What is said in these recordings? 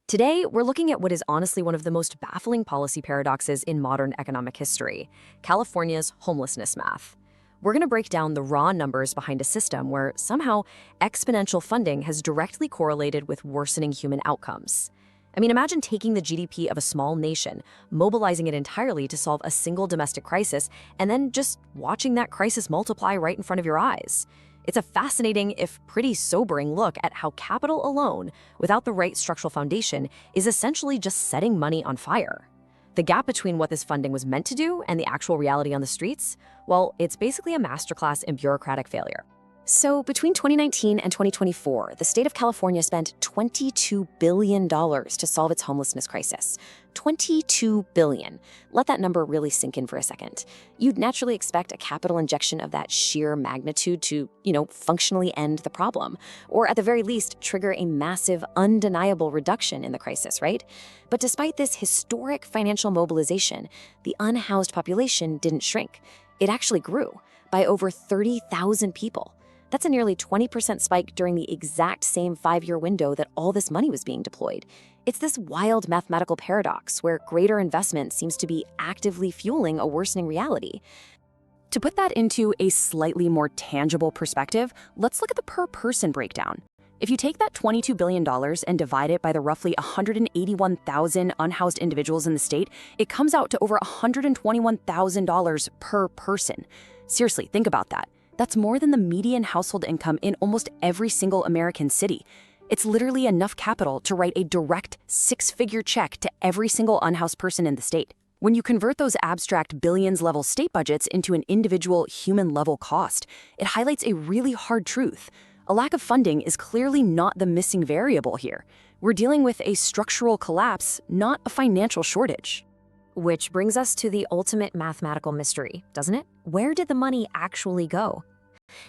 Today, we're looking at what is honestly one of the most baffling policy paradoxes in modern economic history, California's homelessness math. We're going to break down the raw numbers behind a system where somehow exponential funding has directly correlated with worsening human outcomes. I mean, imagine taking the GDP of a small nation, mobilizing it entirely to solve a single domestic crisis, and then just watching that crisis multiply right in front of your eyes. It's a fascinating, if pretty sobering, look at how capital alone, without the right structural foundation, is essentially just setting money on fire. The gap between what this funding was meant to do and the actual reality on the streets, well, it's basically a masterclass in bureaucratic failure. So between 2019 and 2024, the state of California spent $22 billion to solve its homelessness crisis. $22 billion. Let that number really sink in for a second. You'd naturally expect a capital injection of that sheer magnitude to, functionally end the problem, or at the very least, trigger a massive, undeniable reduction in the crisis, right? But despite this historic financial mobilization, the unhoused population didn't shrink. It actually grew by over 30,000 people. That's a nearly 20% spike during the exact same 5-year window that all this money was being deployed. It's this wild mathematical paradox where greater investment seems to be actively fueling a worsening reality. To put that into a slightly more tangible perspective, let's look at the per-person breakdown. If you take that $22 billion and divide it by the roughly 181,000 unhoused individuals in the state, it comes out to over $121,000 per person. Seriously, think about that. That's more than the median household income in almost every single American city. It's literally enough capital to write a direct 6-figure check to every single unhoused person in the state. When you convert those abstract billions-level state budgets into an individual human-level cost, it highlights a really hard truth. A lack of funding is clearly not the missing variable here. We're dealing with a structural collapse, not a financial shortage. Which brings us to the ultimate mathematical mystery, doesn't it? Where did the money actually go?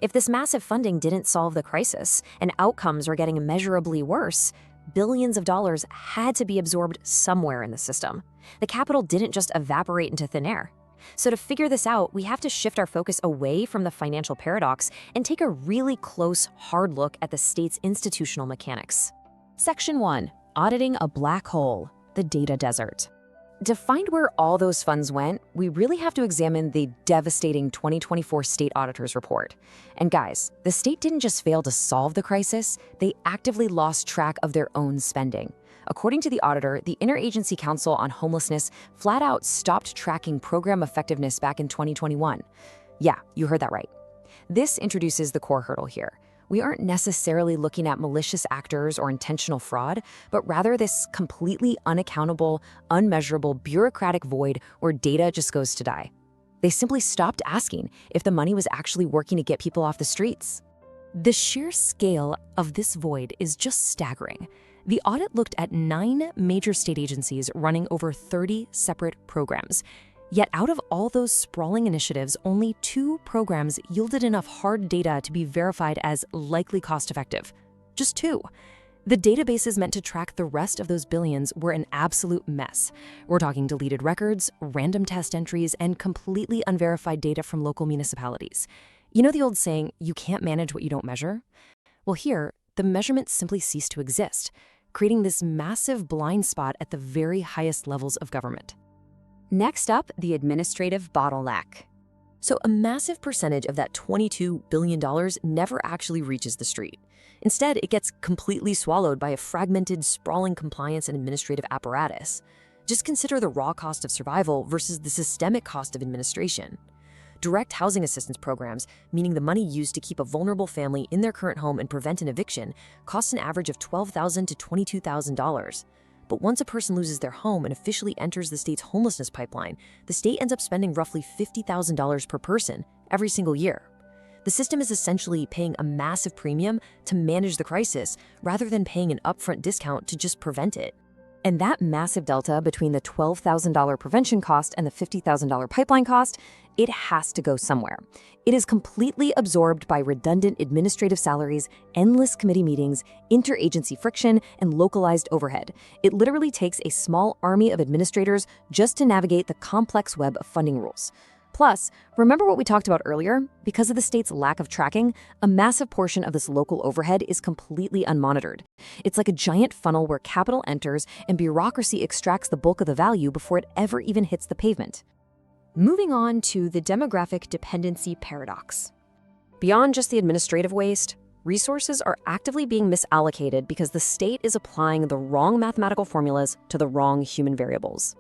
If this massive funding didn't solve the crisis and outcomes were getting immeasurably worse, billions of dollars had to be absorbed somewhere in the system. The capital didn't just evaporate into thin air. So to figure this out, we have to shift our focus away from the financial paradox and take a really close, hard look at the state's institutional mechanics. Section 1. Auditing a black hole, the data desert. To find where all those funds went, we really have to examine the devastating 2024 State Auditor's Report. And guys, the state didn't just fail to solve the crisis, they actively lost track of their own spending. According to the auditor, the Interagency Council on Homelessness flat out stopped tracking program effectiveness back in 2021. Yeah, you heard that right. This introduces the core hurdle here. We aren't necessarily looking at malicious actors or intentional fraud, but rather this completely unaccountable, unmeasurable bureaucratic void where data just goes to die. They simply stopped asking if the money was actually working to get people off the streets. The sheer scale of this void is just staggering. The audit looked at 9 major state agencies running over 30 separate programs. Yet out of all those sprawling initiatives, only 2 programs yielded enough hard data to be verified as likely cost-effective. Just 2. The databases meant to track the rest of those billions were an absolute mess. We're talking deleted records, random test entries, and completely unverified data from local municipalities. You know the old saying, you can't manage what you don't measure? Well, here, the measurements simply ceased to exist, creating this massive blind spot at the very highest levels of government. Next up, the administrative bottleneck. So a massive percentage of that $22 billion never actually reaches the street. Instead, it gets completely swallowed by a fragmented, sprawling compliance and administrative apparatus. Just consider the raw cost of survival versus the systemic cost of administration. Direct housing assistance programs, meaning the money used to keep a vulnerable family in their current home and prevent an eviction, costs an average of $12,000 to $22,000. But once a person loses their home and officially enters the state's homelessness pipeline, the state ends up spending roughly $50,000 per person every single year. The system is essentially paying a massive premium to manage the crisis rather than paying an upfront discount to just prevent it. And that massive delta between the $12,000 prevention cost and the $50,000 pipeline cost, it has to go somewhere. It is completely absorbed by redundant administrative salaries, endless committee meetings, interagency friction, and localized overhead. It literally takes a small army of administrators just to navigate the complex web of funding rules. Plus, remember what we talked about earlier? Because of the state's lack of tracking, a massive portion of this local overhead is completely unmonitored. It's like a giant funnel where capital enters and bureaucracy extracts the bulk of the value before it ever even hits the pavement. Moving on to the demographic dependency paradox. Beyond just the administrative waste, resources are actively being misallocated because the state is applying the wrong mathematical formulas to the wrong human variables.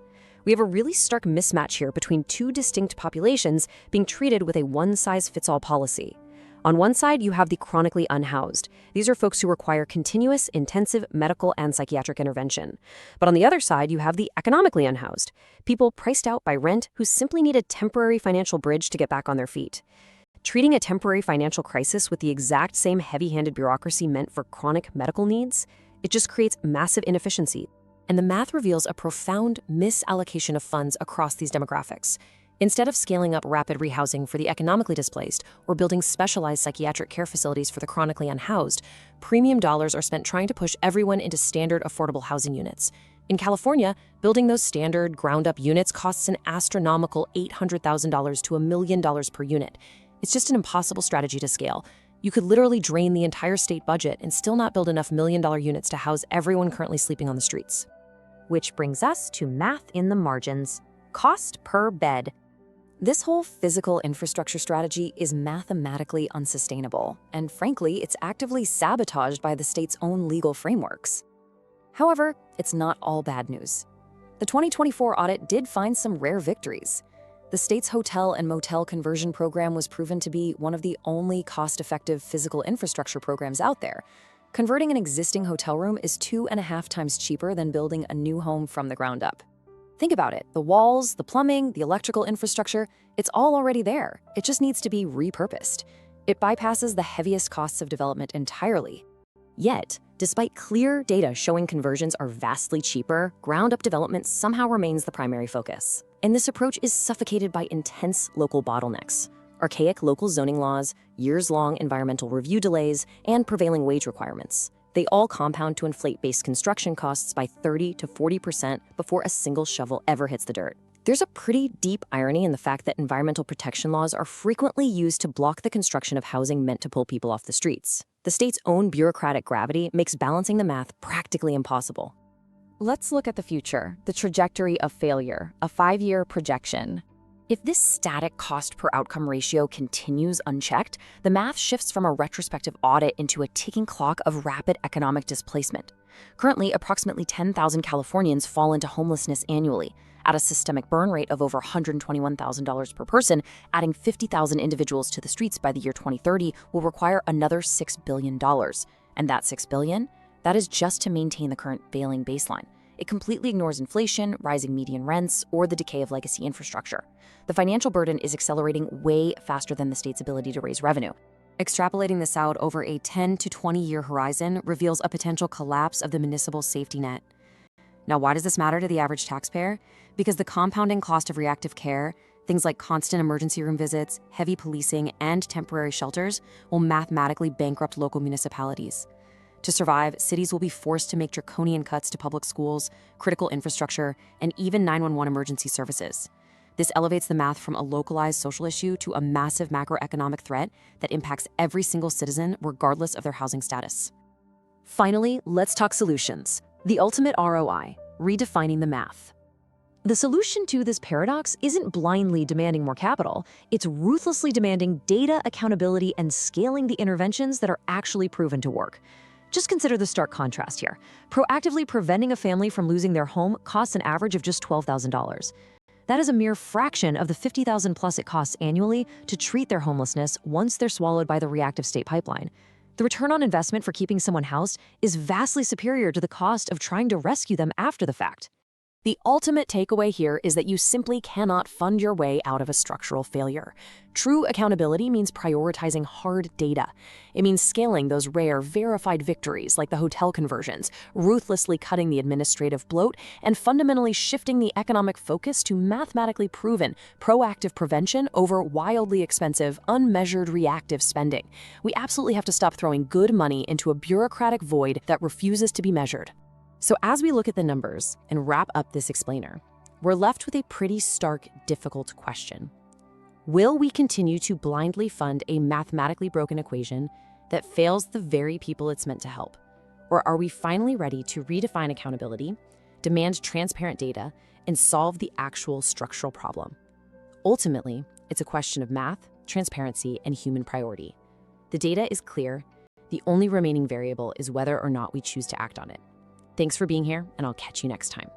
We have a really stark mismatch here between two distinct populations being treated with a one-size-fits-all policy. On one side, you have the chronically unhoused. These are folks who require continuous, intensive medical and psychiatric intervention. But on the other side, you have the economically unhoused, people priced out by rent who simply need a temporary financial bridge to get back on their feet. Treating a temporary financial crisis with the exact same heavy-handed bureaucracy meant for chronic medical needs, it just creates massive inefficiency. And the math reveals a profound misallocation of funds across these demographics. Instead of scaling up rapid rehousing for the economically displaced or building specialized psychiatric care facilities for the chronically unhoused, premium dollars are spent trying to push everyone into standard affordable housing units. In California, building those standard ground-up units costs an astronomical $800,000 to $1 million per unit. It's just an impossible strategy to scale. You could literally drain the entire state budget and still not build enough million-dollar units to house everyone currently sleeping on the streets. Which brings us to math in the margins. Cost per bed. This whole physical infrastructure strategy is mathematically unsustainable, and frankly, it's actively sabotaged by the state's own legal frameworks. However, it's not all bad news. The 2024 audit did find some rare victories. The state's hotel and motel conversion program was proven to be one of the only cost-effective physical infrastructure programs out there. Converting an existing hotel room is 2.5 times cheaper than building a new home from the ground up. Think about it. The walls, the plumbing, the electrical infrastructure, it's all already there. It just needs to be repurposed. It bypasses the heaviest costs of development entirely. Yet, despite clear data showing conversions are vastly cheaper, ground-up development somehow remains the primary focus. And this approach is suffocated by intense local bottlenecks. Archaic local zoning laws, years-long environmental review delays, and prevailing wage requirements. They all compound to inflate base construction costs by 30 to 40% before a single shovel ever hits the dirt. There's a pretty deep irony in the fact that environmental protection laws are frequently used to block the construction of housing meant to pull people off the streets. The state's own bureaucratic gravity makes balancing the math practically impossible. Let's look at the future, the trajectory of failure, a 5-year projection. If this static cost per outcome ratio continues unchecked, the math shifts from a retrospective audit into a ticking clock of rapid economic displacement. Currently, approximately 10,000 Californians fall into homelessness annually. At a systemic burn rate of over $121,000 per person, adding 50,000 individuals to the streets by the year 2030 will require another $6 billion. And that $6 billion? That is just to maintain the current failing baseline. It completely ignores inflation, rising median rents, or the decay of legacy infrastructure. The financial burden is accelerating way faster than the state's ability to raise revenue. Extrapolating this out over a 10 to 20-year horizon reveals a potential collapse of the municipal safety net. Now, why does this matter to the average taxpayer? Because the compounding cost of reactive care, things like constant emergency room visits, heavy policing, and temporary shelters, will mathematically bankrupt local municipalities. To survive, cities will be forced to make draconian cuts to public schools, critical infrastructure, and even 911 emergency services. This elevates the math from a localized social issue to a massive macroeconomic threat that impacts every single citizen regardless of their housing status. Finally, let's talk solutions. The ultimate ROI, redefining the math. The solution to this paradox isn't blindly demanding more capital, it's ruthlessly demanding data accountability and scaling the interventions that are actually proven to work. Just consider the stark contrast here. Proactively preventing a family from losing their home costs an average of just $12,000. That is a mere fraction of the $50,000 plus it costs annually to treat their homelessness once they're swallowed by the reactive state pipeline. The return on investment for keeping someone housed is vastly superior to the cost of trying to rescue them after the fact. The ultimate takeaway here is that you simply cannot fund your way out of a structural failure. True accountability means prioritizing hard data. It means scaling those rare, verified victories like the hotel conversions, ruthlessly cutting the administrative bloat, and fundamentally shifting the economic focus to mathematically proven, proactive prevention over wildly expensive, unmeasured reactive spending. We absolutely have to stop throwing good money into a bureaucratic void that refuses to be measured. So as we look at the numbers and wrap up this explainer, we're left with a pretty stark, difficult question. Will we continue to blindly fund a mathematically broken equation that fails the very people it's meant to help? Or are we finally ready to redefine accountability, demand transparent data, and solve the actual structural problem? Ultimately, it's a question of math, transparency, and human priority. The data is clear. The only remaining variable is whether or not we choose to act on it. Thanks for being here, and I'll catch you next time.